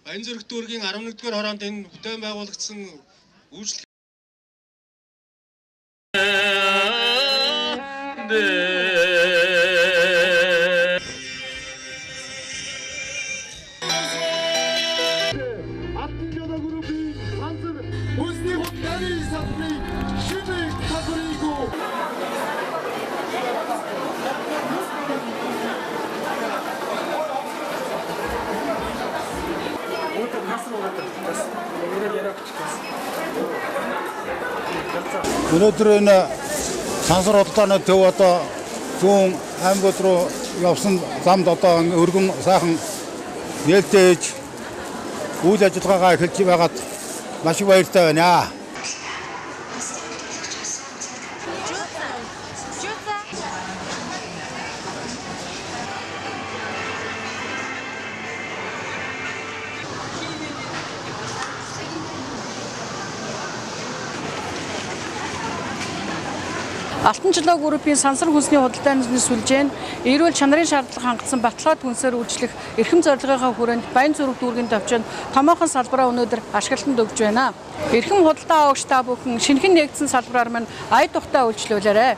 Баянзүрх дүүргийн 11-р хороонд энэ бүтээн байгуулагдсан үйлчлэг Өнөөдөр энэ сансар худалдааны төв одоо зүүн аймагуд руу явсан замд одоо өргөн сайхан нээлттэй үйл ажиллагаагаа эхэлж байгаад маш их баяртай байна. Алтан жолоо группийн сансар хүнсний худалдааны сүлжээ нь эрүүл чанарын шаардлага хангасан баталгаад хүнсээр үйлчлэх эрхэм зорилгынхаа хүрээнд Баянзүрх дүүргийн төвчөнд томоохон салбараа өнөөдөр ашиглалтанд өгж байна. Эрхэм худалдаа авагч та бүхэн шинэхэн нэгдсэн салбараар маань ая тухтай үйлчлүүлээрэй.